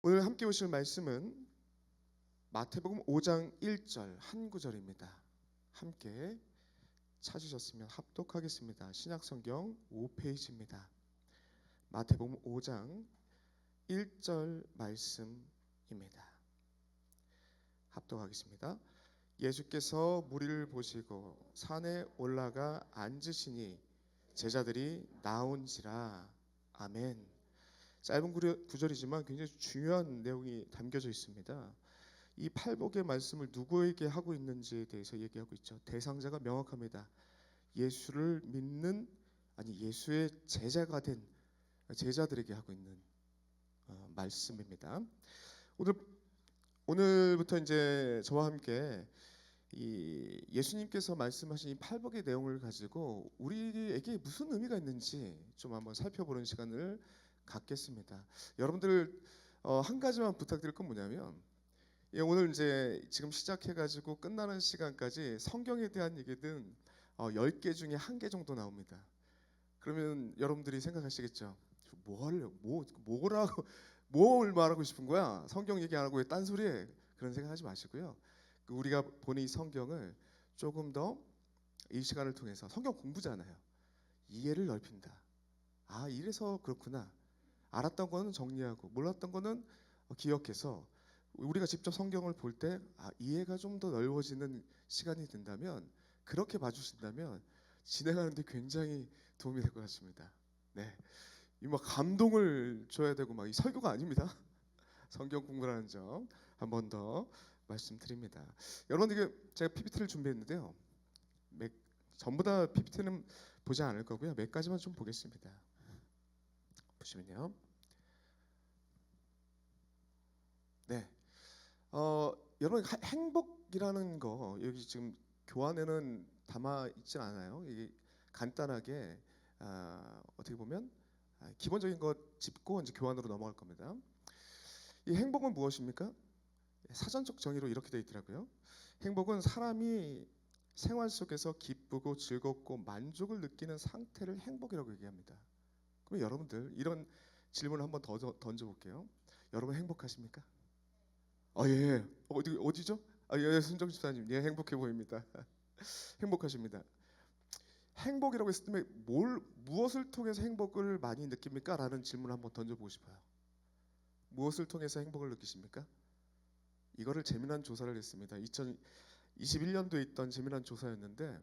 오늘 함께 보실 말씀은 마태복음 5장 1절 한 구절입니다. 함께 찾으셨으면 합독하겠습니다. 신약성경 5페이지입니다. 마태복음 5장 1절 말씀입니다. 합독하겠습니다. 예수께서 무리를 보시고 산에 올라가 앉으시니 제자들이 나온지라. 아멘. 짧은 구절이지만 굉장히 중요한 내용이 담겨져 있습니다. 이 팔복의 말씀을 누구에게 하고 있는지에 대해서 얘기하고 있죠. 대상자가 명확합니다. 예수를 믿는, 아니 예수의 제자가 된 제자들에게 하고 있는 말씀입니다. 오늘부터 이제 저와 함께 이 예수님께서 말씀하신 이 팔복의 내용을 가지고 우리에게 무슨 의미가 있는지 좀 한번 살펴보는 시간을 갖겠습니다. 여러분들 한 가지만 부탁드릴 건 뭐냐면, 오늘 이제 지금 시작해가지고 끝나는 시간까지 성경에 대한 얘기든 10개 중에 1개 정도 나옵니다. 그러면 여러분들이 생각하시겠죠. 뭐 하려고, 뭐라고, 뭘 말하고 싶은 거야? 성경 얘기 안 하고 왜 딴소리해? 그런 생각하지 마시고요. 우리가 보는 이 성경을 조금 더 이 시간을 통해서, 성경 공부잖아요, 이해를 넓힌다. 아, 이래서 그렇구나. 알았던 거는 정리하고 몰랐던 거는 기억해서 우리가 직접 성경을 볼 때 이해가 좀 더 넓어지는 시간이 된다면, 그렇게 봐주신다면 진행하는데 굉장히 도움이 될 것 같습니다. 네, 이 막 감동을 줘야 되고 막 이 설교가 아닙니다. 성경 공부라는 점 한 번 더 말씀드립니다. 여러분들께 제가 PPT를 준비했는데요. 전부 다 PPT는 보지 않을 거고요. 몇 가지만 좀 보겠습니다. 보시면요. 네. 여러분, 행복이라는 거 여기 지금 교환에는 담아 있지 않아요. 이게 간단하게 어떻게 보면 기본적인 것 짚고 이제 교환으로 넘어갈 겁니다. 이 행복은 무엇입니까? 사전적 정의로 이렇게 되어 있더라고요. 행복은 사람이 생활 속에서 기쁘고 즐겁고 만족을 느끼는 상태를 행복이라고 얘기합니다. 그럼 여러분들 이런 질문을 한번 더 던져볼게요. 여러분 행복하십니까? 예. 어디죠? 예, 순정 집사님, 예, 행복해 보입니다. 행복하십니다. 행복이라고 했을 때 무엇을 통해서 행복을 많이 느낍니까? 라는 질문을 한번 던져보고 싶어요. 무엇을 통해서 행복을 느끼십니까? 이거를 재미난 조사를 했습니다. 2021년도에 있던 재미난 조사였는데,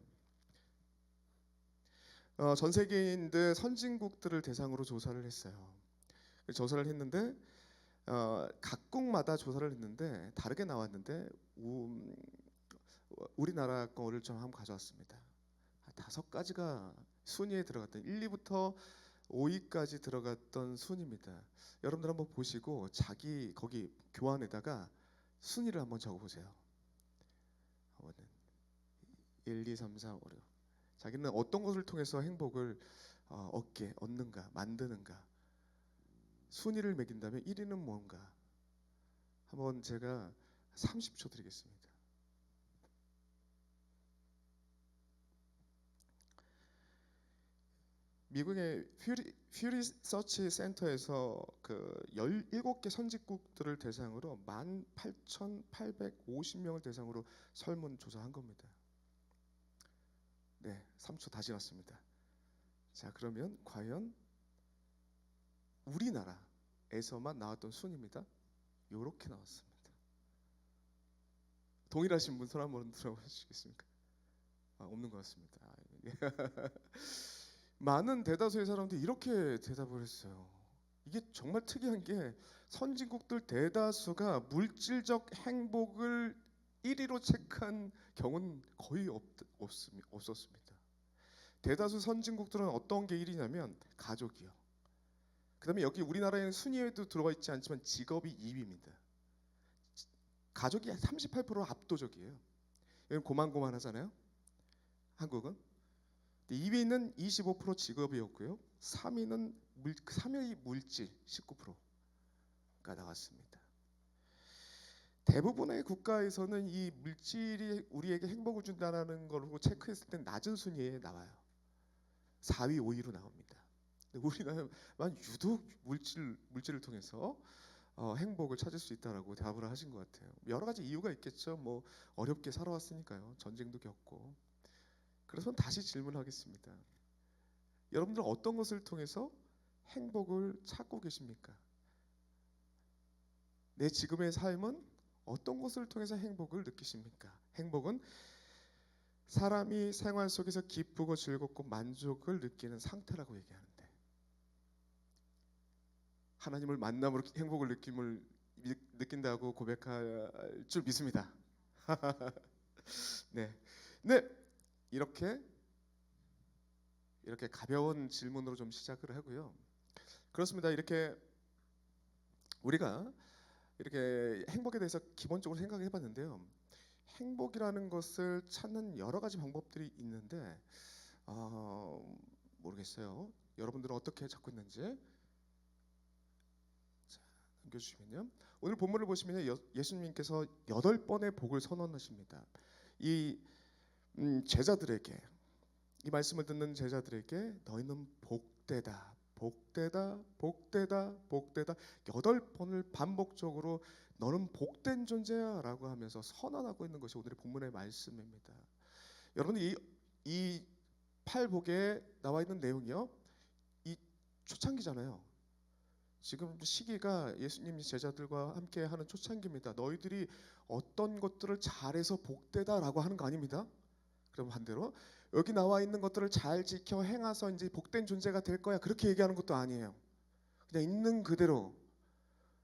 전 세계인들 선진국들을 대상으로 조사를 했어요. 조사를 했는데 각국마다 조사를 했는데 다르게 나왔는데 우리나라 거를 좀 한번 가져왔습니다. 5가지가 순위에 들어갔던 1, 2부터 5위까지 들어갔던 순위입니다. 여러분들 한번 보시고 자기 거기 교환에다가 순위를 한번 적어보세요. 1, 2, 3, 4, 5, 6. 자기는 어떤 것을 통해서 행복을 얻는가, 만드는가. 순위를 매긴다면 1위는 뭔가. 한번 제가 30초 드리겠습니다. 미국의 퓨리 서치 센터에서 그 17개 선진국들을 대상으로 18,850명을 대상으로 설문조사한 겁니다. 네, 3초 다 지났습니다. 자, 그러면 과연 우리나라에서만 나왔던 순입니다. 요렇게 나왔습니다. 동일하신 분 손 한번 들어보시겠습니까? 없는 것 같습니다. 많은 대다수의 사람들이 이렇게 대답을 했어요. 이게 정말 특이한 게 선진국들 대다수가 물질적 행복을 1위로 체크한 경우는 거의 없었습니다. 대다수 선진국들은 어떤 게 1위냐면 가족이요. 그 다음에 여기 우리나라에는 순위에도 들어가 있지 않지만 직업이 2위입니다. 가족이 38% 압도적이에요. 여기 고만고만하잖아요. 한국은. 2위는 25% 직업이었고요. 3위는 물질 19%가 나왔습니다. 대부분의 국가에서는 이 물질이 우리에게 행복을 준다는 걸로 체크했을 때 낮은 순위에 나와요. 4위, 5위로 나옵니다. 우리나라만 유독 물질을 통해서 행복을 찾을 수 있다라고 답을 하신 것 같아요. 여러 가지 이유가 있겠죠. 뭐 어렵게 살아왔으니까요. 전쟁도 겪고. 그래서 다시 질문하겠습니다. 여러분들 어떤 것을 통해서 행복을 찾고 계십니까? 내 지금의 삶은 어떤 것을 통해서 행복을 느끼십니까? 행복은 사람이 생활 속에서 기쁘고 즐겁고 만족을 느끼는 상태라고 얘기하는데, 하나님을 만남으로 행복을 느낀다고 고백할 줄 믿습니다. 네, 네, 이렇게 가벼운 질문으로 좀 시작을 하고요. 그렇습니다. 이렇게 우리가 이렇게 행복에 대해서 기본적으로 생각해 봤는데요. 행복이라는 것을 찾는 여러 가지 방법들이 있는데 모르겠어요. 여러분들은 어떻게 찾고 있는지. 자, 넘겨주시면요. 오늘 본문을 보시면 예수님께서 8번의 복을 선언하십니다. 이 제자들에게, 이 말씀을 듣는 제자들에게 너희는 복되다, 복되다, 복되다, 복되다 8번을 반복적으로 너는 복된 존재야라고 하면서 선언하고 있는 것이 오늘의 본문의 말씀입니다. 여러분, 이 팔복에 나와 있는 내용이요, 이 초창기잖아요. 지금 시기가 예수님이 제자들과 함께 하는 초창기입니다. 너희들이 어떤 것들을 잘해서 복되다라고 하는 거 아닙니다. 그럼 반대로 여기 나와 있는 것들을 잘 지켜 행해서 이제 복된 존재가 될 거야, 그렇게 얘기하는 것도 아니에요. 그냥 있는 그대로.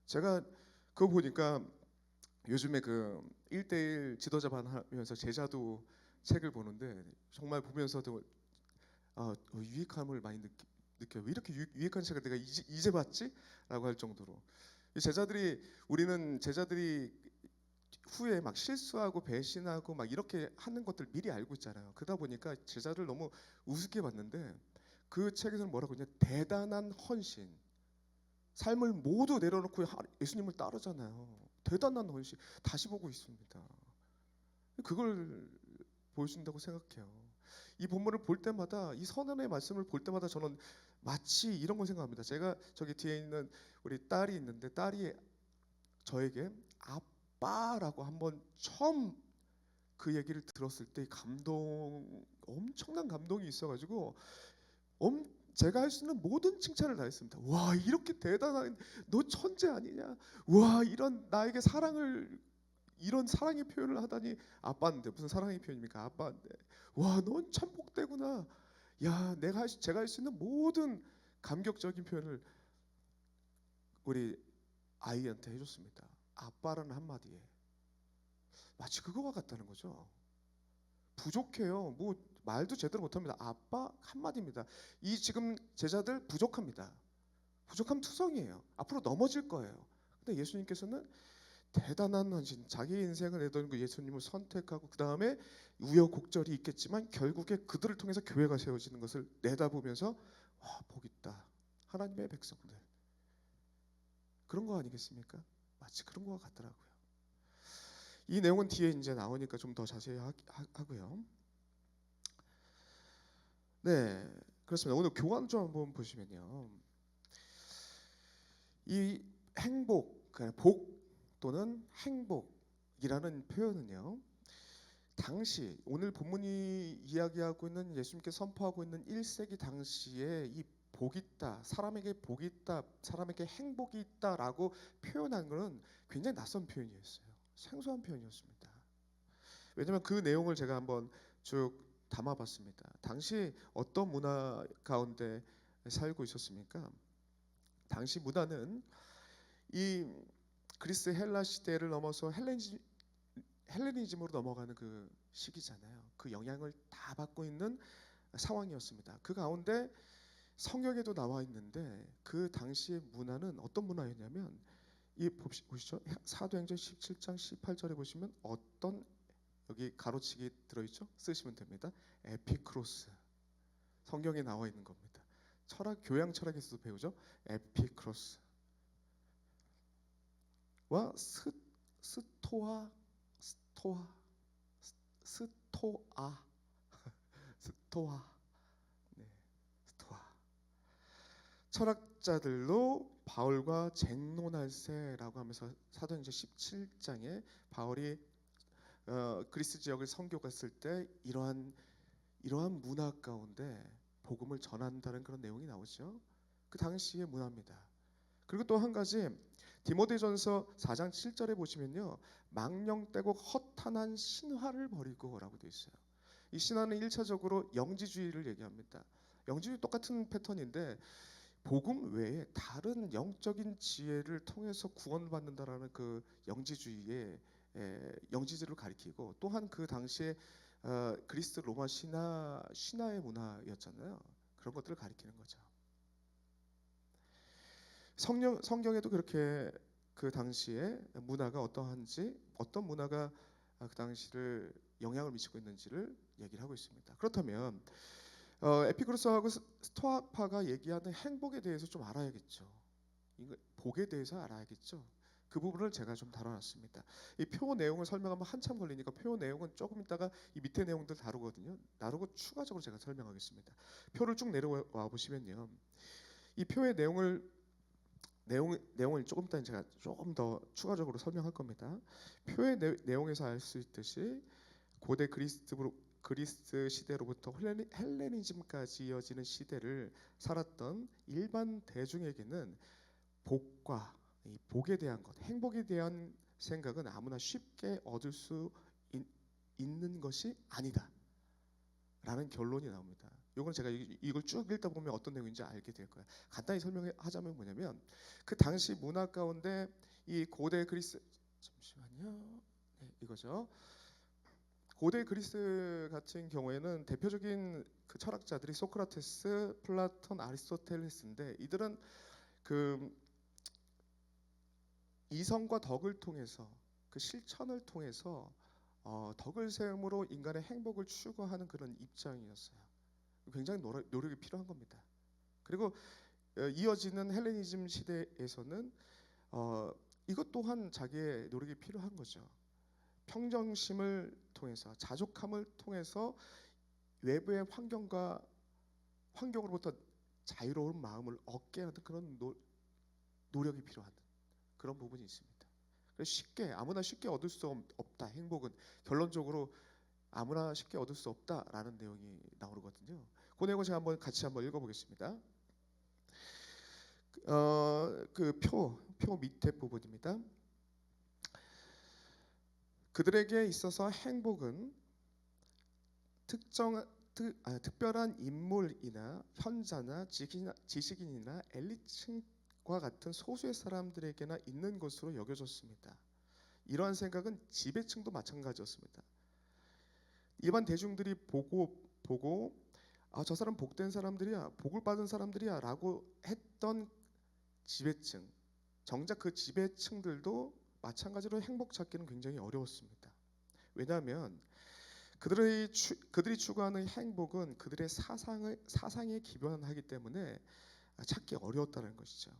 제가 그거 보니까 요즘에 그 1대1 지도자반 하면서 제자도 책을 보는데 정말 보면서도 유익함을 많이 느껴요. 왜 이렇게 유익한 책을 내가 이제 봤지? 라고 할 정도로. 우리는 제자들이 후에 막 실수하고 배신하고 막 이렇게 하는 것들 미리 알고 있잖아요. 그러다 보니까 제자를 너무 우습게 봤는데, 그 책에서는 뭐라고 했냐, 대단한 헌신, 삶을 모두 내려놓고 예수님을 따르잖아요. 대단한 헌신. 다시 보고 있습니다. 그걸 보여준다고 생각해요. 이 본문을 볼 때마다, 이 선언의 말씀을 볼 때마다 저는 마치 이런 걸 생각합니다. 제가 저기 뒤에 있는 우리 딸이 있는데, 딸이 저에게 아빠라고 한번 처음 그 얘기를 들었을 때 엄청난 감동이 있어가지고 제가 할 수 있는 모든 칭찬을 다 했습니다. 와, 이렇게 대단한, 너 천재 아니냐? 와, 이런 사랑의 표현을 하다니. 아빠인데 무슨 사랑의 표현입니까? 아빠인데. 와, 넌 참 복되구나. 야, 제가 할 수 있는 모든 감격적인 표현을 우리 아이한테 해줬습니다. 아빠라는 한마디에. 마치 그거와 같다는 거죠. 부족해요. 뭐 말도 제대로 못합니다. 아빠 한마디입니다. 이 지금 제자들 부족합니다. 부족함 투성이에요. 앞으로 넘어질 거예요. 근데 예수님께서는 대단한 헌신, 자기 인생을 내던그 예수님을 선택하고, 그 다음에 우여곡절이 있겠지만 결국에 그들을 통해서 교회가 세워지는 것을 내다보면서 복 있다, 하나님의 백성들. 그런 거 아니겠습니까? 마치 그런 거 같더라고요. 이 내용은 뒤에 이제 나오니까 좀 더 자세히 하고요. 네, 그렇습니다. 오늘 교환 좀 한번 보시면요, 이 행복, 복 또는 행복이라는 표현은요, 당시 오늘 본문이 이야기하고 있는, 예수님께서 선포하고 있는 1세기 당시에 이 복이 있다, 사람에게 복이 있다, 사람에게 행복이 있다라고 표현한 것은 굉장히 낯선 표현이었어요. 생소한 표현이었습니다. 왜냐하면 그 내용을 제가 한번 쭉 담아봤습니다. 당시 어떤 문화 가운데 살고 있었습니까? 당시 문화는 이 그리스 헬라 시대를 넘어서 헬레니즘으로 넘어가는 그 시기잖아요. 그 영향을 다 받고 있는 상황이었습니다. 그 가운데 성경에도 나와 있는데, 그 당시의 문화는 어떤 문화였냐면, 이 보시죠. 사도행전 17장 18절에 보시면 어떤, 여기 가로치기 들어있죠? 쓰시면 됩니다. 에피크로스. 성경에 나와 있는 겁니다. 교양 철학에서도 배우죠. 에피크로스 와 스토아, 스토아, 스토아, 네, 스토아. 철학자들로 바울과 쟁론할세라고 하면서 사도행전 17장에 바울이 그리스 지역을 선교 갔을 때 이러한 문화 가운데 복음을 전한다는 그런 내용이 나오죠. 그 당시의 문화입니다. 그리고 또 한 가지 디모데전서 4장 7절에 보시면요, 망령되고 허탄한 신화를 버리고라고 되어 있어요. 이 신화는 1차적으로 영지주의를 얘기합니다. 영지주의 똑같은 패턴인데 복음 외에 다른 영적인 지혜를 통해서 구원받는다라는 그 영지주의를 가리키고, 또한 그 당시에 그리스 로마 신화의 문화였잖아요. 그런 것들을 가리키는 거죠. 성경에도 그렇게 그 당시에 문화가 어떠한지, 어떤 문화가 그 당시를 영향을 미치고 있는지를 얘기를 하고 있습니다. 그렇다면 에피쿠로스하고 스토아파가 얘기하는 행복에 대해서 좀 알아야겠죠. 복에 대해서 알아야겠죠. 그 부분을 제가 좀 다뤄놨습니다. 이 표 내용을 설명하면 한참 걸리니까 표 내용은 조금 있다가 이 밑에 내용들 다루거든요. 다루고 추가적으로 제가 설명하겠습니다. 표를 쭉 내려와 보시면요, 이 표의 내용을 조금 이따 제가 조금 더 추가적으로 설명할 겁니다. 표의 내용에서 알 수 있듯이 고대 그리스 시대로부터 헬레니즘까지 이어지는 시대를 살았던 일반 대중에게는 복에 대한 것, 행복에 대한 생각은 아무나 쉽게 얻을 수 있는 것이 아니다라는 결론이 나옵니다. 이건 제가 이걸 쭉 읽다 보면 어떤 내용인지 알게 될 거예요. 간단히 설명하자면 뭐냐면, 그 당시 문화 가운데 이 고대 그리스, 잠시만요, 네, 이거죠. 고대 그리스 같은 경우에는 대표적인 그 철학자들이 소크라테스, 플라톤, 아리스토텔레스인데, 이들은 그 이성과 덕을 통해서, 그 실천을 통해서 덕을 세움으로 인간의 행복을 추구하는 그런 입장이었어요. 굉장히 노력이 필요한 겁니다. 그리고 이어지는 헬레니즘 시대에서는 이것 또한 자기의 노력이 필요한 거죠. 평정심을 통해서, 자족함을 통해서 외부의 환경으로부터 자유로운 마음을 얻게 하는 그런 노력이 필요한 그런 부분이 있습니다. 그래서 아무나 쉽게 얻을 수 없다. 행복은 결론적으로 아무나 쉽게 얻을 수 없다라는 내용이 나오거든요. 그 내용을 제가 같이 한번 읽어보겠습니다. 그 표 밑에 부분입니다. 그들에게 있어서 행복은 특별한 인물이나 현자나 지식인이나 엘리트층과 같은 소수의 사람들에게나 있는 것으로 여겨졌습니다. 이러한 생각은 지배층도 마찬가지였습니다. 일반 대중들이 보고 저 사람 복된 사람들이야, 복을 받은 사람들이야 라고 했던 지배층, 정작 그 지배층들도 마찬가지로 행복 찾기는 굉장히 어려웠습니다. 왜냐하면 그들이 추구하는 행복은 그들의 사상에 기반하기 때문에 찾기 어려웠다는 것이죠.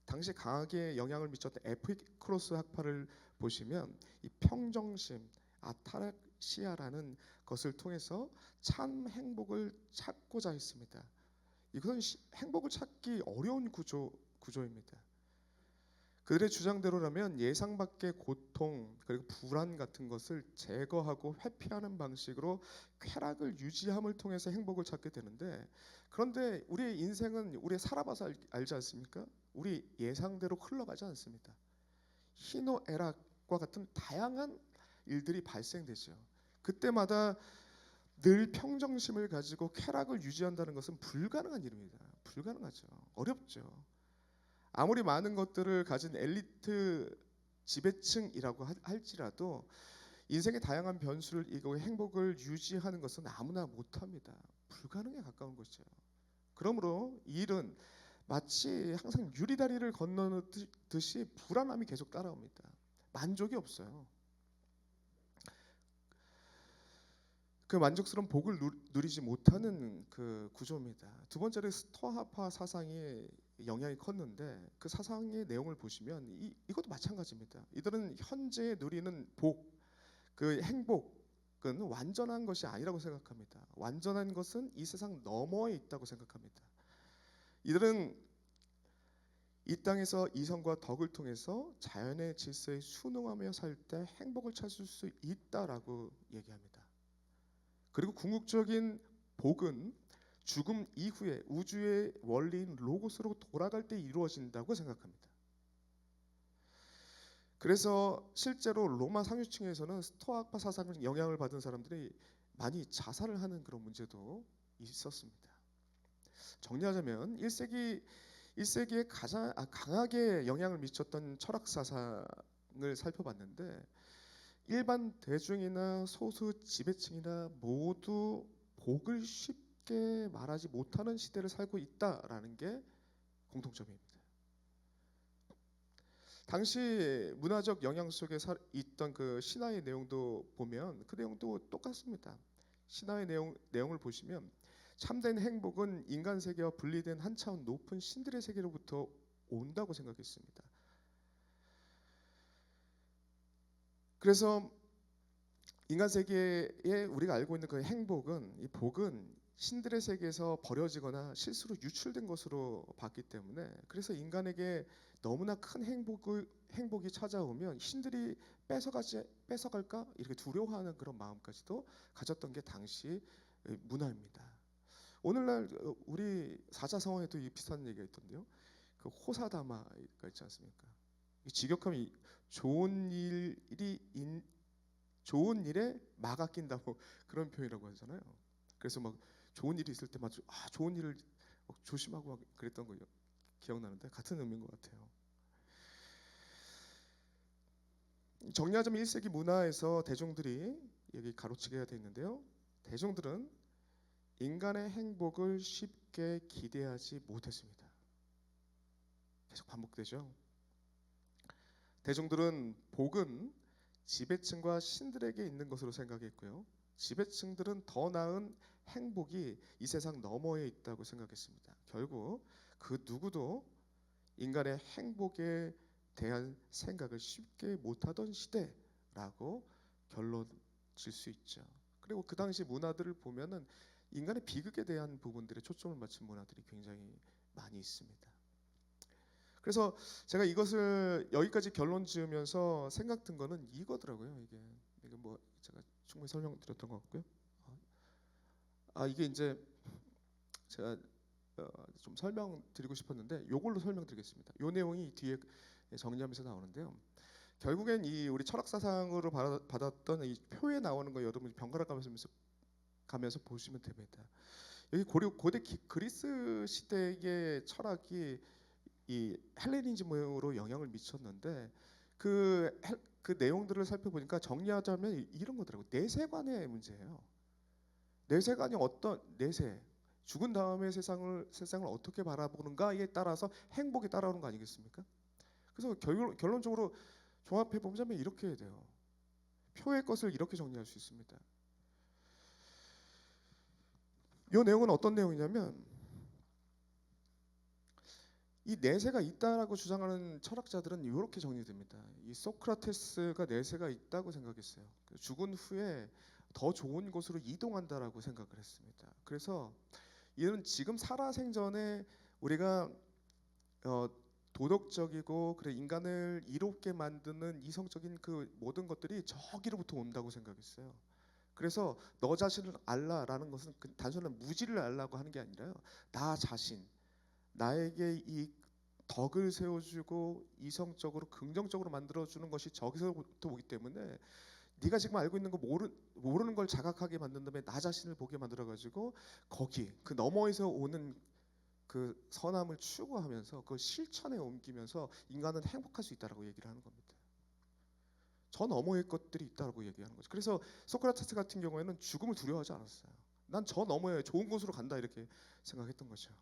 당시 강하게 영향을 미쳤던 에피쿠로스 학파를 보시면 이 평정심, 아타락시아라는 것을 통해서 참 행복을 찾고자 했습니다. 이것은 행복을 찾기 어려운 구조입니다. 그들의 주장대로라면 예상 밖의 고통 그리고 불안 같은 것을 제거하고 회피하는 방식으로 쾌락을 유지함을 통해서 행복을 찾게 되는데, 그런데 우리의 인생은 우리 살아봐서 알지 않습니까? 우리 예상대로 흘러가지 않습니다. 희노애락과 같은 다양한 일들이 발생되죠. 그때마다 늘 평정심을 가지고 쾌락을 유지한다는 것은 불가능한 일입니다. 불가능하죠. 어렵죠. 아무리 많은 것들을 가진 엘리트 지배층이라고 할지라도 인생의 다양한 변수를 이고 행복을 유지하는 것은 아무나 못합니다. 불가능에 가까운 것이죠. 그러므로 이 일은 마치 항상 유리다리를 건너듯이 불안함이 계속 따라옵니다. 만족이 없어요. 그 만족스러운 복을 누리지 못하는 그 구조입니다. 두 번째로 스토아파 사상이 영향이 컸는데, 그 사상의 내용을 보시면 이것도 마찬가지입니다. 이들은 현재 누리는 그 행복은 완전한 것이 아니라고 생각합니다. 완전한 것은 이 세상 너머에 있다고 생각합니다. 이들은 이 땅에서 이성과 덕을 통해서 자연의 질서에 순응하며 살 때 행복을 찾을 수 있다라고 얘기합니다. 그리고 궁극적인 복은 죽음 이후에 우주의 원리인 로고스로 돌아갈 때 이루어진다고 생각합니다. 그래서 실제로 로마 상류층에서는 스토아파 사상을 영향을 받은 사람들이 많이 자살을 하는 그런 문제도 있었습니다. 정리하자면 1세기에 가장 강하게 영향을 미쳤던 철학 사상을 살펴봤는데 일반 대중이나 소수 지배층이나 모두 복을 쉽게 말하지 못하는 시대를 살고 있다라는 게 공통점입니다. 당시 문화적 영향 속에 있던 그 신화의 내용도 보면 그 내용도 똑같습니다. 신화의 내용을 보시면 참된 행복은 인간 세계와 분리된 한 차원 높은 신들의 세계로부터 온다고 생각했습니다. 그래서 인간 세계에 우리가 알고 있는 그 행복은, 이 복은 신들의 세계에서 버려지거나 실수로 유출된 것으로 봤기 때문에, 그래서 인간에게 너무나 큰 행복이 찾아오면 신들이 뺏어갈까 이렇게 두려워하는 그런 마음까지도 가졌던 게 당시 문화입니다. 오늘날 우리 사자성어에도 비슷한 얘기가 있던데요. 그 호사다마가 있지 않습니까? 직역하면 좋은 일에 마가 낀다고 그런 표현이라고 하잖아요. 그래서 막 좋은 일이 있을 때마다 좋은 일을 조심하고 막 그랬던 거 기억나는데 같은 의미인 것 같아요. 정리하자면 1세기 문화에서 대중들이 여기 가로치게 되어 있는데요. 대중들은 인간의 행복을 쉽게 기대하지 못했습니다. 계속 반복되죠. 대중들은 복은 지배층과 신들에게 있는 것으로 생각했고요. 지배층들은 더 나은 행복이 이 세상 너머에 있다고 생각했습니다. 결국 그 누구도 인간의 행복에 대한 생각을 쉽게 못하던 시대라고 결론 질 수 있죠. 그리고 그 당시 문화들을 보면은 인간의 비극에 대한 부분들에 초점을 맞춘 문화들이 굉장히 많이 있습니다. 그래서 제가 이것을 여기까지 결론 지으면서 생각 든 거는 이거더라고요. 이게 뭐 제가 충분히 설명드렸던 것 같고요. 이게 이제 제가 좀 설명드리고 싶었는데 이걸로 설명드리겠습니다. 이 내용이 뒤에 정리하면서 나오는데요. 결국엔 이 우리 철학 사상으로 받았던 이 표에 나오는 거 여러분이 번갈아 가면서 보시면 됩니다. 여기 고대 그리스 시대의 철학이 이 헬레니즘으로 영향을 미쳤는데 그 내용들을 살펴보니까 정리하자면 이런 거더라고요. 내세관의 문제예요. 내세관이 어떤 내세, 죽은 다음에 세상을 어떻게 바라보는가에 따라서 행복이 따라오는 거 아니겠습니까? 그래서 결론적으로 종합해 보자면 이렇게 해야 돼요. 표의 것을 이렇게 정리할 수 있습니다. 이 내용은 어떤 내용이냐면 이 내세가 있다라고 주장하는 철학자들은 이렇게 정리됩니다. 이 소크라테스가 내세가 있다고 생각했어요. 죽은 후에 더 좋은 곳으로 이동한다라고 생각을 했습니다. 그래서 이는 지금 살아생전에 우리가 도덕적이고 그래 인간을 이롭게 만드는 이성적인 그 모든 것들이 저기로부터 온다고 생각했어요. 그래서 너 자신을 알라라는 것은 단순한 무지를 알라고 하는 게 아니라요. 나 자신, 나에게 이 덕을 세워주고 이성적으로 긍정적으로 만들어주는 것이 저기서부터 오기 때문에 네가 지금 알고 있는 거 모르는 걸 자각하게 만든 다음에 나 자신을 보게 만들어가지고 거기 그 너머에서 오는 그 선함을 추구하면서 그 실천에 옮기면서 인간은 행복할 수 있다라고 얘기를 하는 겁니다. 저 너머의 것들이 있다라고 얘기하는 거죠. 그래서 소크라테스 같은 경우에는 죽음을 두려워하지 않았어요. 난 저 너머에 좋은 곳으로 간다 이렇게 생각했던 거죠.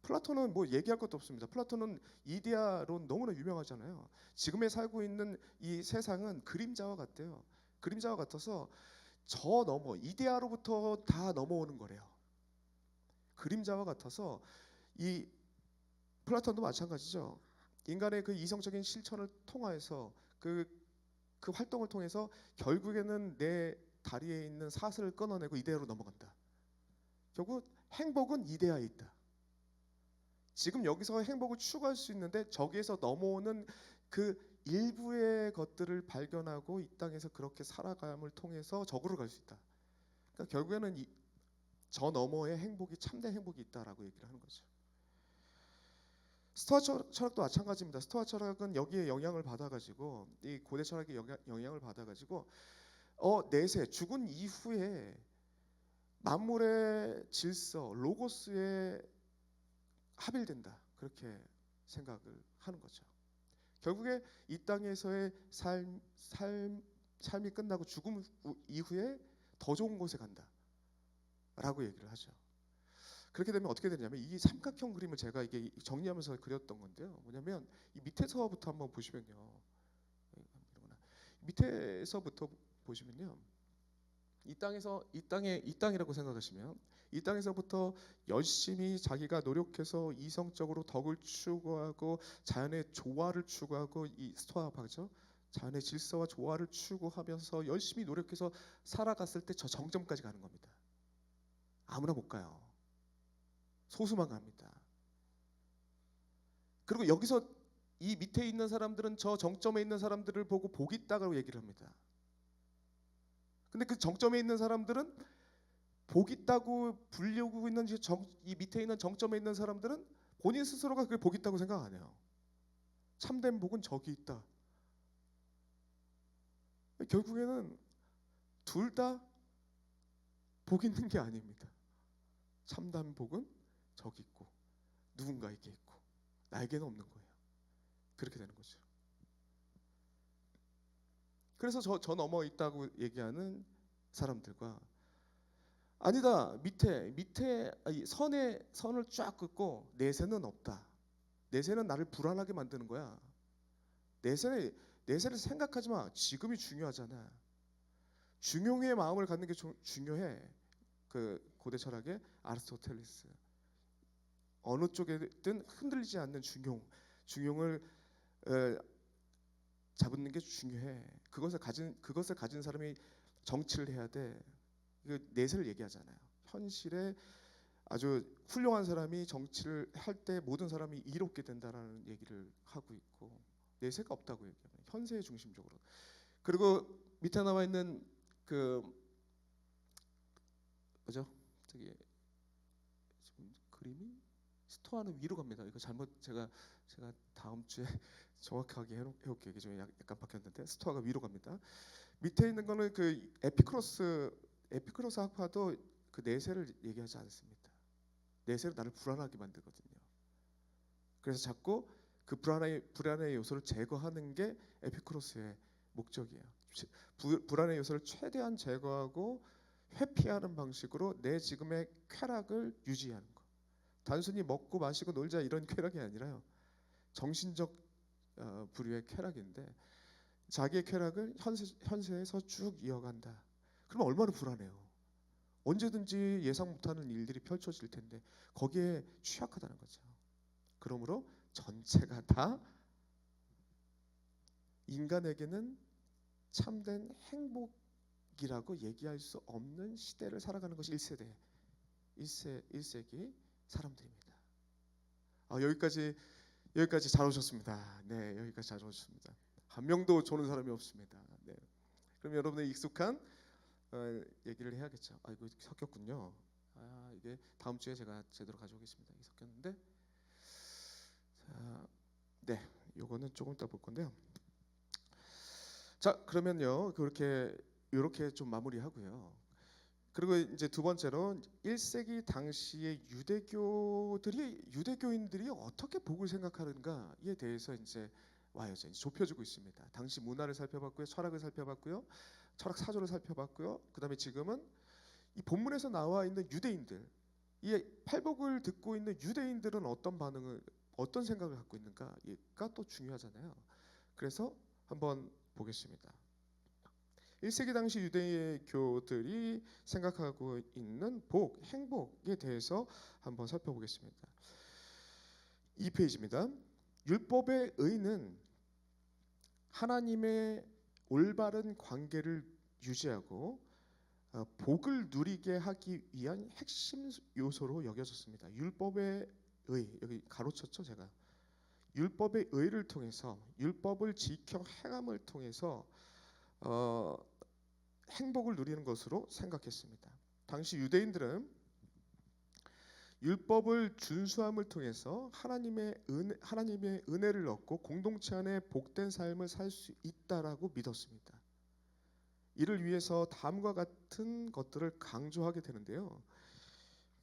플라톤은 뭐 얘기할 것도 없습니다. 플라톤은 이데아론 너무나 유명하잖아요. 지금에 살고 있는 이 세상은 그림자와 같대요. 그림자와 같아서 저 너머 이데아로부터 다 넘어오는 거래요. 그림자와 같아서 이 플라톤도 마찬가지죠. 인간의 그 이성적인 실천을 통하여서 그 활동을 통해서 결국에는 내 다리에 있는 사슬을 끊어내고 이데아로 넘어간다. 결국 행복은 이데아에 있다. 지금 여기서 행복을 추구할 수 있는데 저기에서 넘어오는 그 일부의 것들을 발견하고 이 땅에서 그렇게 살아감을 통해서 저구로 갈 수 있다. 그러니까 결국에는 저 너머에 행복이 참된 행복이 있다라고 얘기를 하는 거죠. 스토아 철학도 마찬가지입니다. 스토아 철학은 여기에 영향을 받아가지고 이 고대 철학의 영향을 받아가지고 내세 죽은 이후에 만물의 질서 로고스에 합일된다 그렇게 생각을 하는 거죠. 결국에 이 땅에서의 삶이 끝나고 죽음 이후에 더 좋은 곳에 간다라고 얘기를 하죠. 그렇게 되면 어떻게 되냐면 이 삼각형 그림을 제가 이게 정리하면서 그렸던 건데요. 뭐냐면 이 밑에서부터 한번 보시면요. 밑에서부터 보시면요. 이 땅이라고 생각하시면 이 땅에서부터 열심히 자기가 노력해서 이성적으로 덕을 추구하고 자연의 조화를 추구하고 이 스토아파죠. 자연의 질서와 조화를 추구하면서 열심히 노력해서 살아갔을 때 저 정점까지 가는 겁니다. 아무나 못 가요. 소수만 갑니다. 그리고 여기서 이 밑에 있는 사람들은 저 정점에 있는 사람들을 보고 복이 있다고 얘기를 합니다. 근데 그 정점에 있는 사람들은 복 있다고 불리고 있는 이 밑에 있는 정점에 있는 사람들은 본인 스스로가 그게 복 있다고 생각 안 해요. 참된 복은 저기 있다. 결국에는 둘 다 복 있는 게 아닙니다. 참된 복은 저기 있고 누군가에게 있고 나에게는 없는 거예요. 그렇게 되는 거죠. 그래서 저 넘어 있다고 얘기하는 사람들과 아니다 밑에 선을 쫙 긋고 내세는 없다. 내세는 나를 불안하게 만드는 거야. 내세를 생각하지 마. 지금이 중요하잖아. 중용의 마음을 갖는 게 중요해. 그 고대 철학의 아리스토텔레스. 어느 쪽에든 흔들리지 않는 중용을 잡는 게 중요해. 그것을 가진 사람이 정치를 해야 돼. 그 내세를 얘기하잖아요. 현실에 아주 훌륭한 사람이 정치를 할 때 모든 사람이 이롭게 된다라는 얘기를 하고 있고 내세가 없다고 얘기합니다. 현세의 중심적으로. 그리고 밑에 나와 있는 그 뭐죠? 저기 지금 그림이 스토아는 위로 갑니다. 이거 잘못 제가 다음 주에 정확하게 해올게요. 이게 좀 약간 바뀌었는데 스토아가 위로 갑니다. 밑에 있는 거는 그 에피크로스 학파도 그 내세를 얘기하지 않습니다. 내세는 나를 불안하게 만들거든요. 그래서 자꾸 그 불안의 요소를 제거하는 게 에피크로스의 목적이에요. 불안의 요소를 최대한 제거하고 회피하는 방식으로 내 지금의 쾌락을 유지하는 거. 단순히 먹고 마시고 놀자 이런 쾌락이 아니라요. 정신적 부류의 쾌락인데 자기의 쾌락을 현세에서 쭉 이어간다. 그러면 얼마나 불안해요. 언제든지 예상 못하는 일들이 펼쳐질 텐데 거기에 취약하다는 거죠. 그러므로 전체가 다 인간에게는 참된 행복이라고 얘기할 수 없는 시대를 살아가는 것이 1세기 사람들입니다. 여기까지 잘 오셨습니다. 네, 여기까지 잘 오셨습니다. 한 명도 조는 사람이 없습니다. 네. 그럼 여러분의 익숙한 얘기를 해야겠죠. 이거 섞였군요. 이게 다음 주에 제가 제대로 가져오겠습니다. 이게 섞였는데, 자, 네, 요거는 조금 이따 볼 건데요. 자, 그러면요, 이렇게 좀 마무리하고요. 그리고 이제 두 번째로 1세기 당시의 유대교인들이 어떻게 복을 생각하는가에 대해서 이제 와요. 이제 좁혀지고 있습니다. 당시 문화를 살펴봤고요, 철학을 살펴봤고요, 철학 사조를 살펴봤고요. 그다음에 지금은 이 본문에서 나와 있는 유대인들, 이 팔복을 듣고 있는 유대인들은 어떤 생각을 갖고 있는가가 또 중요하잖아요. 그래서 한번 보겠습니다. 1세기 당시 유대교들이 생각하고 있는 행복에 대해서 한번 살펴보겠습니다. 2페이지입니다. 율법의 의는 하나님의 올바른 관계를 유지하고 복을 누리게 하기 위한 핵심 요소로 여겨졌습니다. 율법의 의, 여기 가로쳤죠 제가. 율법의 의를 통해서, 율법을 지켜 행함을 통해서 어, 행복을 누리는 것으로 생각했습니다. 당시 유대인들은 율법을 준수함을 통해서 하나님의 은혜를 얻고 공동체 안에 복된 삶을 살 수 있다라고 믿었습니다. 이를 위해서 다음과 같은 것들을 강조하게 되는데요.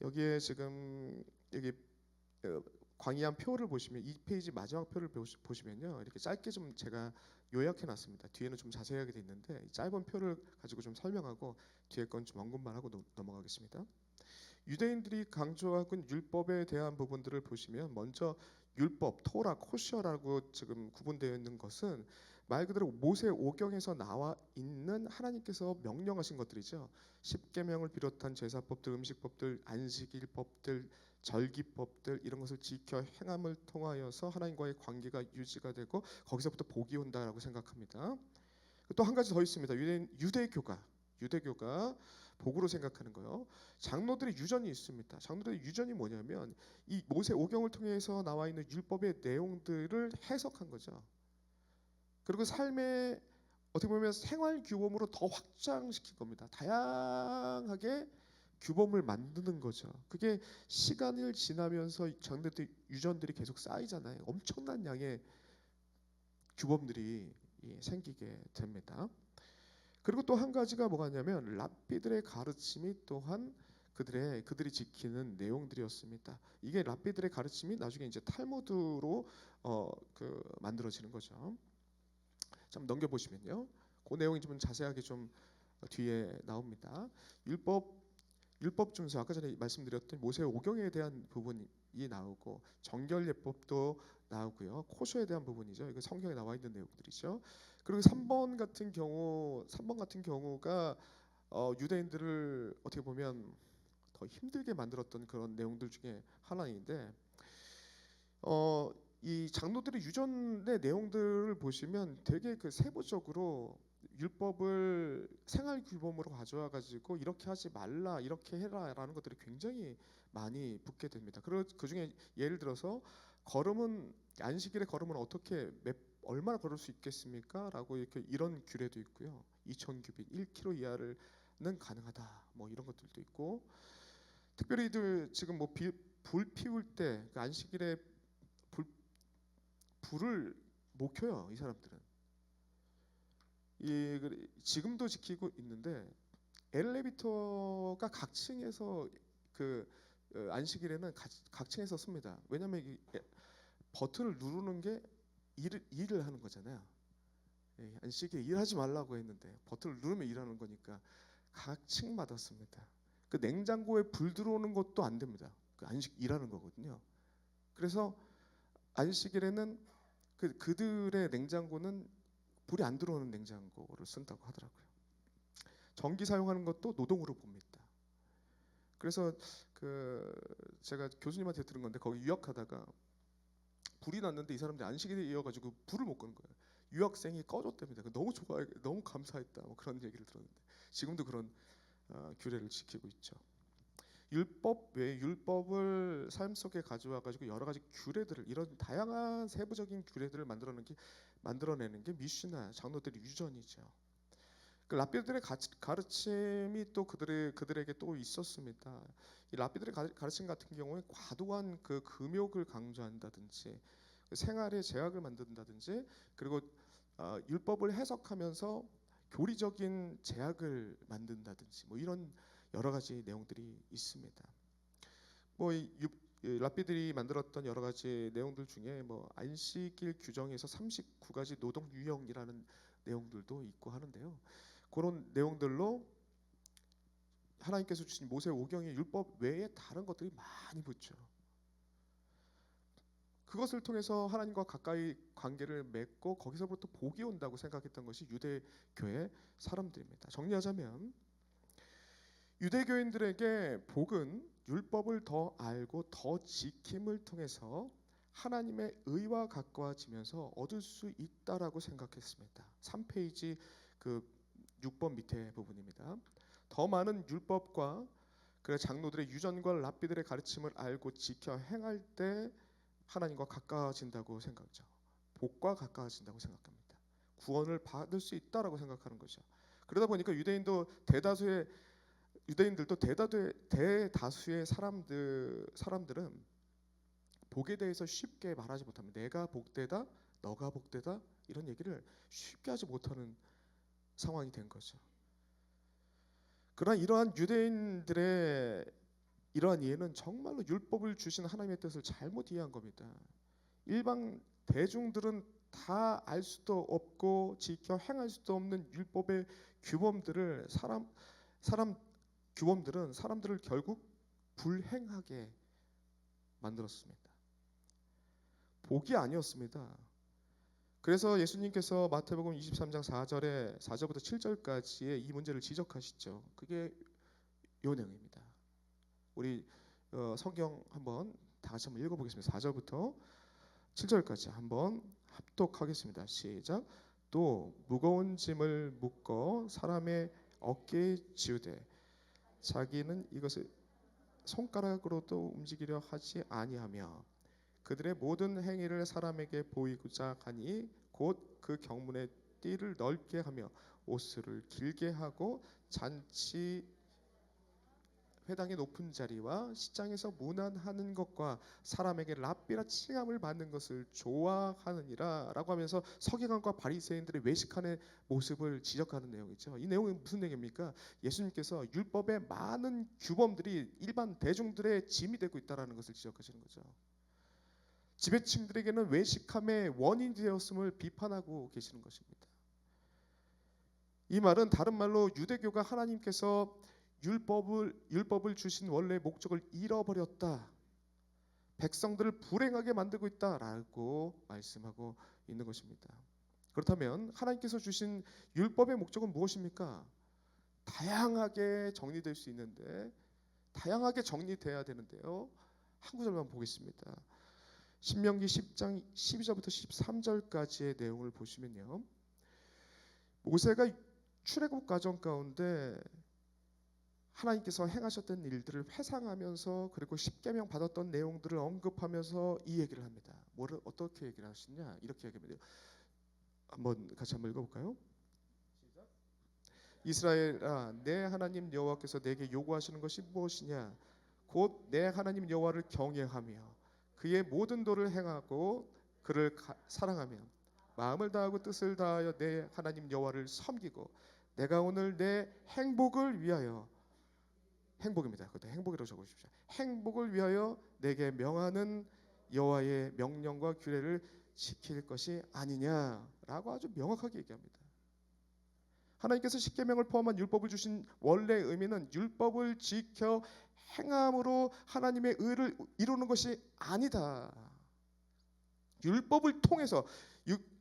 여기에 지금 여기 광의한 표를 보시면, 이 페이지 마지막 표를 보시면요, 이렇게 짧게 좀 제가 요약해놨습니다. 뒤에는 좀 자세하게 돼 있는데 짧은 표를 가지고 좀 설명하고 뒤에 건 좀 언급만 하고 넘어가겠습니다. 유대인들이 강조하고 율법에 대한 부분들을 보시면, 먼저 율법, 토라, 코셔라고 지금 구분되어 있는 것은 말 그대로 모세 오경에서 나와 있는 하나님께서 명령하신 것들이죠. 십계명을 비롯한 제사법들, 음식법들, 안식일법들, 절기법들, 이런 것을 지켜 행함을 통하여서 하나님과의 관계가 유지가 되고 거기서부터 복이 온다라고 생각합니다. 또 한 가지 더 있습니다. 유대교가 복으로 생각하는 거요. 장로들의 유전이 있습니다. 장로들의 유전이 뭐냐면 이 모세 오경을 통해서 나와 있는 율법의 내용들을 해석한 거죠. 그리고 삶의 어떻게 보면 생활 규범으로 더 확장시킨 겁니다. 다양하게 규범을 만드는 거죠. 그게 시간을 지나면서 장로들의 유전들이 계속 쌓이잖아요. 엄청난 양의 규범들이 생기게 됩니다. 그리고 또 한 가지가 뭐냐면 랍비들의 가르침이 또한 그들이 지키는 내용들이었습니다. 이게 랍비들의 가르침이 나중에 이제 탈무드로 만들어지는 거죠. 좀 넘겨보시면요, 그 내용이 좀 자세하게 좀 뒤에 나옵니다. 율법 준수, 아까 전에 말씀드렸던 모세 오경에 대한 부분이 나오고 정결 예법도 나오고요. 코쇼에 대한 부분이죠. 이거 성경에 나와 있는 내용들이죠. 그리고 3번 같은 경우가 유대인들을 어떻게 보면 더 힘들게 만들었던 그런 내용들 중에 하나인데, 이 장로들의 유전의 내용들을 보시면 되게 그 세부적으로 율법을 생활 규범으로 가져와 가지고 이렇게 하지 말라, 이렇게 해라라는 것들이 굉장히 많이 붙게 됩니다. 그 중에 예를 들어서 안식일에 걸음은 어떻게 얼마나 걸을 수 있겠습니까? 라고 이런 규례도 있고요. 2,000규빗 1km 이하는 가능하다. 뭐 이런 것들도 있고, 특별히 지금 뭐 불 피울 때 그 안식일에 불을 못 켜요. 이 사람들은. 지금도 지키고 있는데 엘리베이터가 각 층에서 안식일에는 각 층에서 씁니다. 왜냐하면 이 버튼을 누르는 게 일을 하는 거잖아요. 안식일에 일하지 말라고 했는데 버튼을 누르면 일하는 거니까 각 층마다 씁니다. 그 냉장고에 불 들어오는 것도 안 됩니다. 그 안식 일하는 거거든요. 그래서 안식일에는 그들의 냉장고는 불이 안 들어오는 냉장고를 쓴다고 하더라고요. 전기 사용하는 것도 노동으로 봅니다. 그래서 제가 교수님한테 들은 건데, 거기 유학하다가 불이 났는데 이 사람들이 안식일에 이어가지고 불을 못 끄는 거예요. 유학생이 꺼줬답니다. 너무 너무 감사했다. 뭐 그런 얘기를 들었는데 지금도 그런 규례를 지키고 있죠. 율법을 삶 속에 가져와 가지고 여러 가지 규례들을, 이런 다양한 세부적인 규례들을 만들어내는 게 미슈나 장로들의 유전이죠. 그 랍비들의 가르침이 또 그들에게 또 있었습니다. 이 랍비들의 가르침 같은 경우에 과도한 그 금욕을 강조한다든지, 생활에 제약을 만든다든지, 그리고 율법을 해석하면서 교리적인 제약을 만든다든지, 뭐 이런 여러 가지 내용들이 있습니다. 뭐 랍비들이 만들었던 여러 가지 내용들 중에 뭐 안식일 규정에서 39가지 노동 유형이라는 내용들도 있고 하는데요. 그런 내용들로 하나님께서 주신 모세 오경의 율법 외에 다른 것들이 많이 붙죠. 그것을 통해서 하나님과 가까이 관계를 맺고 거기서부터 복이 온다고 생각했던 것이 유대교의 사람들입니다. 정리하자면 유대교인들에게 복은 율법을 더 알고 더 지킴을 통해서 하나님의 의와 가까워지면서 얻을 수 있다라고 생각했습니다. 3페이지 6번 밑에 부분입니다. 더 많은 율법과 그래 장로들의 유전과 랍비들의 가르침을 알고 지켜 행할 때 하나님과 가까워진다고 생각하죠. 복과 가까워진다고 생각합니다. 구원을 받을 수 있다라고 생각하는 거죠. 그러다 보니까 유대인들도 대다수의 사람들은 복에 대해서 쉽게 말하지 못합니다. 내가 복되다, 너가 복되다 이런 얘기를 쉽게 하지 못하는 상황이 된 거죠. 그러나 이러한 유대인들의 이러한 이해는 정말로 율법을 주신 하나님의 뜻을 잘못 이해한 겁니다. 일반 대중들은 다 알 수도 없고 지켜 행할 수도 없는 율법의 규범들을 규범들은 사람들을 결국 불행하게 만들었습니다. 복이 아니었습니다. 그래서 예수님께서 마태복음 23장 4절부터 7절까지의 이 문제를 지적하시죠. 그게 요 내용입니다. 우리 성경 한번 다 같이 한번 읽어보겠습니다. 4절부터 7절까지 한번 합독하겠습니다. 시작. 또 무거운 짐을 묶어 사람의 어깨에 지우되 자기는 이것을 손가락으로도 움직이려 하지 아니하며 그들의 모든 행위를 사람에게 보이고자 하니 곧 그 경문의 띠를 넓게 하며 옷을 길게 하고 잔치 회당의 높은 자리와 시장에서 문안하는 것과 사람에게 랍비라 칭함을 받는 것을 좋아하느니라 라고 하면서 서기관과 바리새인들의 외식하는 모습을 지적하는 내용이죠. 이 내용은 무슨 내용입니까? 예수님께서 율법의 많은 규범들이 일반 대중들의 짐이 되고 있다는 것을 지적하시는 거죠. 지배층들에게는 외식함의 원인이 되었음을 비판하고 계시는 것입니다. 이 말은 다른 말로 유대교가 하나님께서 율법을 주신 원래 목적을 잃어버렸다. 백성들을 불행하게 만들고 있다라고 말씀하고 있는 것입니다. 그렇다면 하나님께서 주신 율법의 목적은 무엇입니까? 다양하게 정리될 수 있는데 다양하게 정리돼야 되는데요. 한 구절만 보겠습니다. 신명기 10장 12절부터 13절까지의 내용을 보시면요. 모세가 출애굽 과정 가운데 하나님께서 행하셨던 일들을 회상하면서 그리고 십계명 받았던 내용들을 언급하면서 이 얘기를 합니다. 어떻게 얘기를 하시냐? 이렇게 얘기합니다. 같이 한번 읽어볼까요? 이스라엘아, 내 하나님 여호와께서 내게 요구하시는 것이 무엇이냐? 곧 내 하나님 여호와를 경외하며 그의 모든 도를 행하고 그를 사랑하며 마음을 다하고 뜻을 다하여 내 하나님 여호와를 섬기고 내가 오늘 내 행복을 위하여 행복입니다. 그것도 행복이라고 적어주십시오. 행복을 위하여 내게 명하는 여호와의 명령과 규례를 지킬 것이 아니냐라고 아주 명확하게 얘기합니다. 하나님께서 십계명을 포함한 율법을 주신 원래 의미는 율법을 지켜 행함으로 하나님의 의를 이루는 것이 아니다. 율법을 통해서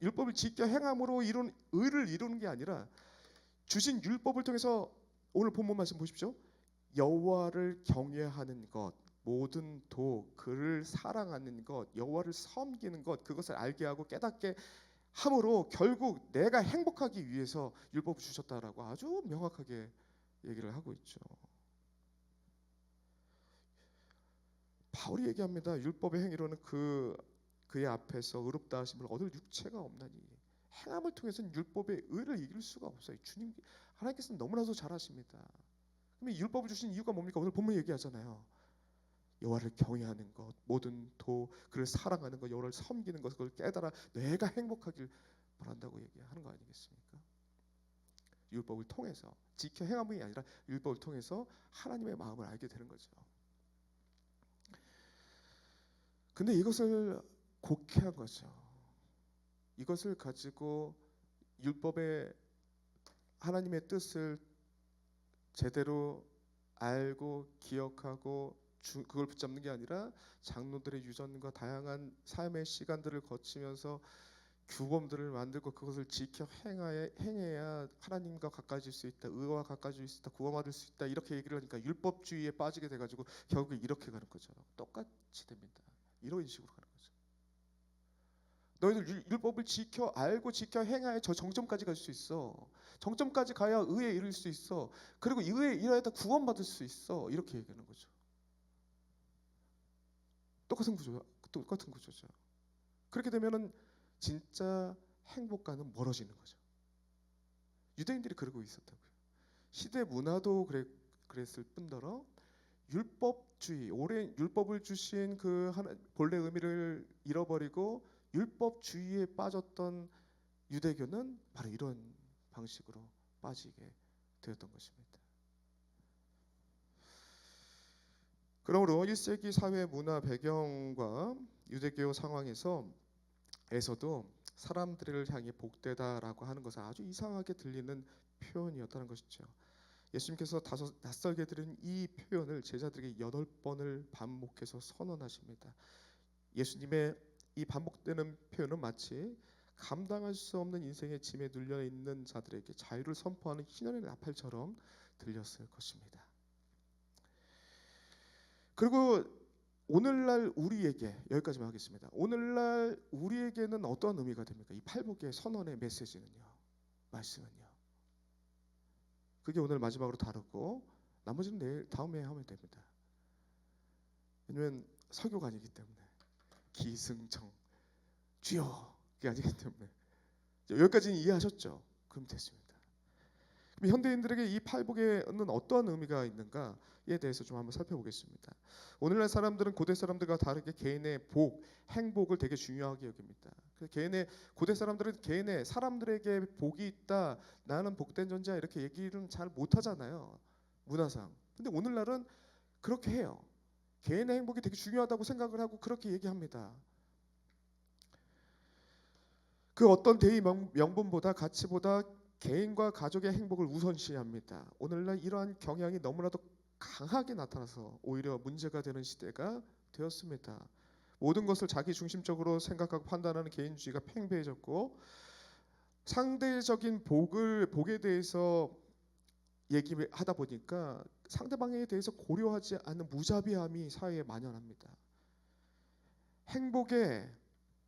율법을 지켜 행함으로 이룬 의를 이루는 게 아니라 주신 율법을 통해서 오늘 본문 말씀 보십시오. 여호와를 경외하는 것, 모든 도, 그를 사랑하는 것, 여호와를 섬기는 것, 그것을 알게 하고 깨닫게 함으로 결국 내가 행복하기 위해서 율법을 주셨다라고 아주 명확하게 얘기를 하고 있죠. 바울이 얘기합니다. 율법의 행위로는 그의 앞에서 의롭다 하심을 얻을 육체가 없나니 행함을 통해서는 율법의 의를 이길 수가 없어요. 주님 하나님께서는 너무나도 잘하십니다. 그럼 율법을 주신 이유가 뭡니까? 오늘 본문 얘기하잖아요. 여호와를 경외하는 것, 모든 도, 그를 사랑하는 것, 여호와를 섬기는 것, 그걸 깨달아 내가 행복하길 바란다고 얘기하는 거 아니겠습니까? 율법을 통해서 지켜 행함이 아니라 율법을 통해서 하나님의 마음을 알게 되는 거죠. 근데 이것을 곡해한 거죠. 이것을 가지고 율법의 하나님의 뜻을 제대로 알고 기억하고 그걸 붙잡는 게 아니라 장로들의 유전과 다양한 삶의 시간들을 거치면서 규범들을 만들고 그것을 지켜 행해야 하나님과 가까워질 수 있다, 의와 가까워질 수 있다, 구원받을 수 있다 이렇게 얘기를 하니까 율법주의에 빠지게 돼가지고 결국 이렇게 가는 거죠. 똑같이 됩니다. 이런 식으로 가는 거죠. 너희들 율법을 지켜 알고 지켜 행하여 저 정점까지 갈 수 있어. 정점까지 가야 의에 이를 수 있어. 그리고 의에 이르다 구원받을 수 있어. 이렇게 얘기하는 거죠. 똑같은 구조죠. 그렇게 되면은 진짜 행복과는 멀어지는 거죠. 유대인들이 그러고 있었다고요. 시대 문화도 그랬을 뿐더러 율법주의, 오랜 율법을 주신 그 본래 의미를 잃어버리고 율법주의에 빠졌던 유대교는 바로 이런 방식으로 빠지게 되었던 것입니다. 그러므로 1세기 사회 문화 배경과 유대교 상황에서도 사람들을 향해 복되다라고 하는 것은 아주 이상하게 들리는 표현이었다는 것이죠. 예수님께서 낯설게 들은 이 표현을 제자들에게 8번을 반복해서 선언하십니다. 예수님의 이 반복되는 표현은 마치 감당할 수 없는 인생의 짐에 눌려 있는 자들에게 자유를 선포하는 희년의 나팔처럼 들렸을 것입니다. 그리고 오늘날 우리에게 여기까지만 하겠습니다. 오늘날 우리에게는 어떤 의미가 됩니까? 이 팔복의 선언의 메시지는요, 말씀은요. 그게 오늘 마지막으로 다루고 나머지는 내일 다음에 하면 됩니다. 왜냐면 설교가 아니기 때문에 기승청 주여 그게 아니기 때문에 여기까지는 이해하셨죠? 그럼 됐습니다. 그럼 현대인들에게 이 팔복에는 어떤 의미가 있는가에 대해서 좀 한번 살펴보겠습니다. 오늘날 사람들은 고대 사람들과 다르게 개인의 복, 행복을 되게 중요하게 여깁니다. 고대 사람들은 개인의 사람들에게 복이 있다, 나는 복된 존재야 이렇게 얘기를 잘 못하잖아요, 문화상. 근데 오늘날은 그렇게 해요. 개인의 행복이 되게 중요하다고 생각을 하고 그렇게 얘기합니다. 그 어떤 대의 명분보다 가치보다 개인과 가족의 행복을 우선시합니다. 오늘날 이러한 경향이 너무나도 강하게 나타나서 오히려 문제가 되는 시대가 되었습니다. 모든 것을 자기 중심적으로 생각하고 판단하는 개인주의가 팽배해졌고 상대적인 복에 대해서 얘기하다 보니까 상대방에 대해서 고려하지 않는 무자비함이 사회에 만연합니다. 행복의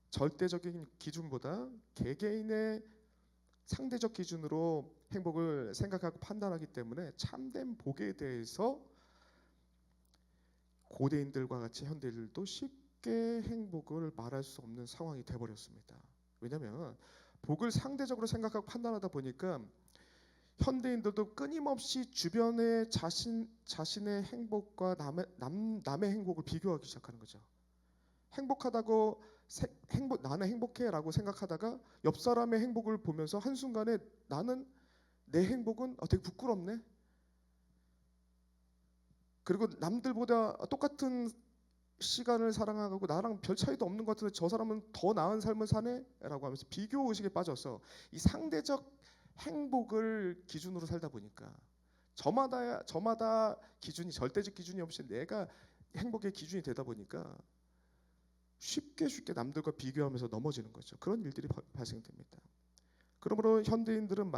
절대적인 기준보다 개개인의 상대적 기준으로 행복을 생각하고 판단하기 때문에 참된 복에 대해서 고대인들과 같이 현대인들도 쉽게 행복을 말할 수 없는 상황이 돼버렸습니다. 왜냐하면 복을 상대적으로 생각하고 판단하다 보니까 현대인들도 끊임없이 주변의 자신의 행복과 남의 행복을 비교하기 시작하는 거죠. 행복하다고 나는 행복해라고 생각하다가 옆 사람의 행복을 보면서 한순간에 나는 내 행복은 되게 부끄럽네. 그리고 남들보다 똑같은 시간을 사랑하고 나랑 별 차이도 없는 것 같은데 저 사람은 더 나은 삶을 사네라고 하면서 비교 의식에 빠져서 이 상대적 행복을 기준으로 살다 보니까 저마다 기준이 절대적 기준이 없이 내가 행복의 기준이 되다 보니까 쉽게 남들과 비교하면서 넘어지는 거죠. 그런 일들이 발생됩니다. 그러므로 현대인들은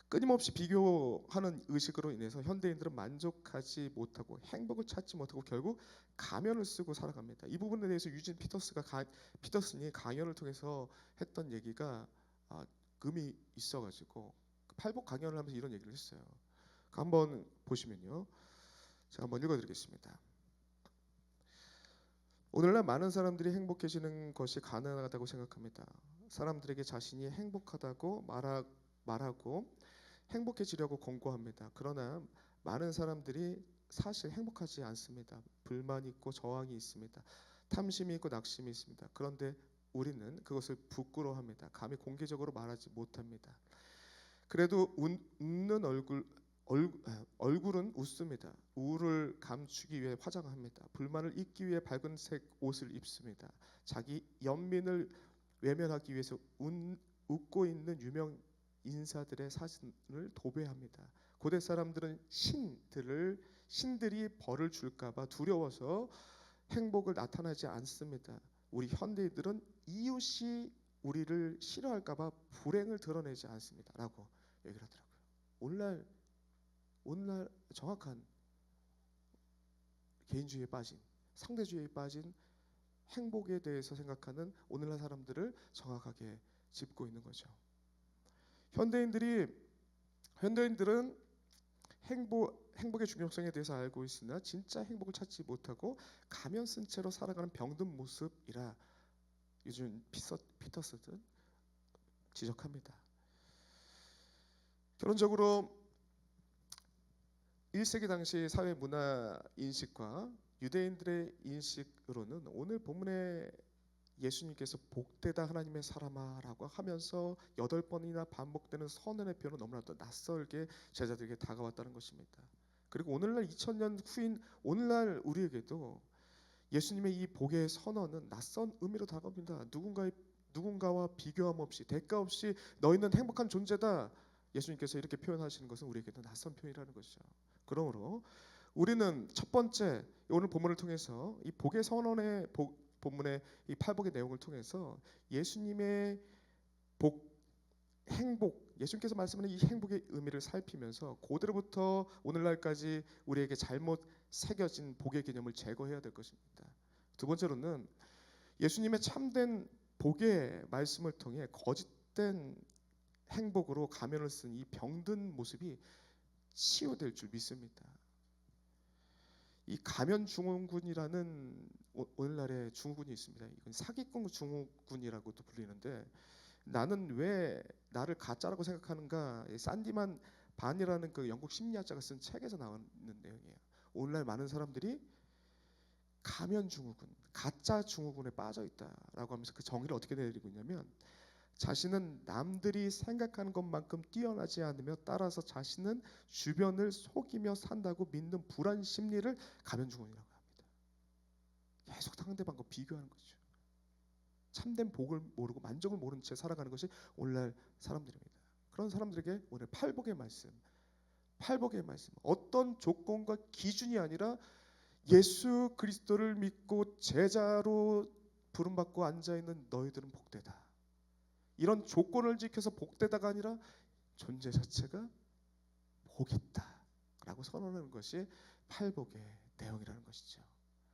끊임없이 비교하는 의식으로 인해서 현대인들은 만족하지 못하고 행복을 찾지 못하고 결국 가면을 쓰고 살아갑니다. 이 부분에 대해서 유진 피터슨이 강연을 통해서 했던 얘기가 의미 있어가지고 팔복 강연을 하면서 이런 얘기를 했어요. 한번 보시면요, 제가 한번 읽어드리겠습니다. 오늘날 많은 사람들이 행복해지는 것이 가능하다고 생각합니다. 사람들에게 자신이 행복하다고 말하고 행복해지려고 권고합니다. 그러나 많은 사람들이 사실 행복하지 않습니다. 불만이 있고 저항이 있습니다. 탐심이 있고 낙심이 있습니다. 그런데 우리는 그것을 부끄러워합니다. 감히 공개적으로 말하지 못합니다. 그래도 웃는 얼굴은 웃습니다. 우울을 감추기 위해 화장합니다. 불만을 잊기 위해 밝은색 옷을 입습니다. 자기 연민을 외면하기 위해서 웃고 있는 유명 인사들의 사진을 도배합니다. 고대 사람들은 신들이 벌을 줄까봐 두려워서 행복을 나타나지 않습니다. 우리 현대인들은 이웃이 우리를 싫어할까봐 불행을 드러내지 않습니다. 라고 얘기를 하더라고요. 오늘날 정확한 개인주의에 빠진, 상대주의에 빠진 행복에 대해서 생각하는 오늘날 사람들을 정확하게 짚고 있는 거죠. 현대인들은 행복의 중요성에 대해서 알고 있으나 진짜 행복을 찾지 못하고 가면 쓴 채로 살아가는 병든 모습이라 요즘 피터스든 지적합니다. 결론적으로 1세기 당시 사회 문화 인식과 유대인들의 인식으로는 오늘 본문의 예수님께서 복되다 하나님의 사람아라고 하면서 8번이나 반복되는 선언의 표현은 너무나도 낯설게 제자들에게 다가왔다는 것입니다. 그리고 오늘날 2000년 후인 오늘날 우리에게도 예수님의 이 복의 선언은 낯선 의미로 다가옵니다. 누군가와 비교함 없이 대가 없이 너희는 행복한 존재다. 예수님께서 이렇게 표현하시는 것은 우리에게도 낯선 표현이라는 것이죠. 그러므로 우리는 첫 번째 오늘 본문을 통해서 이 복의 선언의 본문의 이 팔복의 내용을 통해서 예수님의 행복, 예수님께서 말씀하는 이 행복의 의미를 살피면서 고대로부터 오늘날까지 우리에게 잘못 새겨진 복의 개념을 제거해야 될 것입니다. 두 번째로는 예수님의 참된 복의 말씀을 통해 거짓된 행복으로 가면을 쓴 이 병든 모습이 치유될 줄 믿습니다. 이 가면 증후군이라는 오늘날의 증후군이 있습니다. 이건 사기꾼 증후군이라고도 불리는데 나는 왜 나를 가짜라고 생각하는가? 산디만 반이라는 그 영국 심리학자가 쓴 책에서 나오는 내용이에요. 오늘날 많은 사람들이 가면 증후군, 가짜 증후군에 빠져 있다라고 하면서 그 정의를 어떻게 내리고 있냐면 자신은 남들이 생각하는 것만큼 뛰어나지 않으며 따라서 자신은 주변을 속이며 산다고 믿는 불안 심리를 가면 증후군이라고 합니다. 계속 상대방과 비교하는 거죠. 참된 복을 모르고 만족을 모른 채 살아가는 것이 오늘날 사람들입니다. 그런 사람들에게 오늘 팔복의 말씀 어떤 조건과 기준이 아니라 예수 그리스도를 믿고 제자로 부름받고 앉아있는 너희들은 복되다. 이런 조건을 지켜서 복되다가 아니라 존재 자체가 복있다 라고 선언하는 것이 팔복의 내용이라는 것이죠.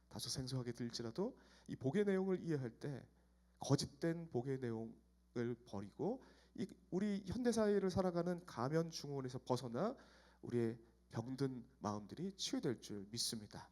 다소 생소하게 들릴지라도 이 복의 내용을 이해할 때 거짓된 복의 내용을 버리고 우리 현대사회를 살아가는 가면 증후군에서 벗어나 우리의 병든 마음들이 치유될 줄 믿습니다.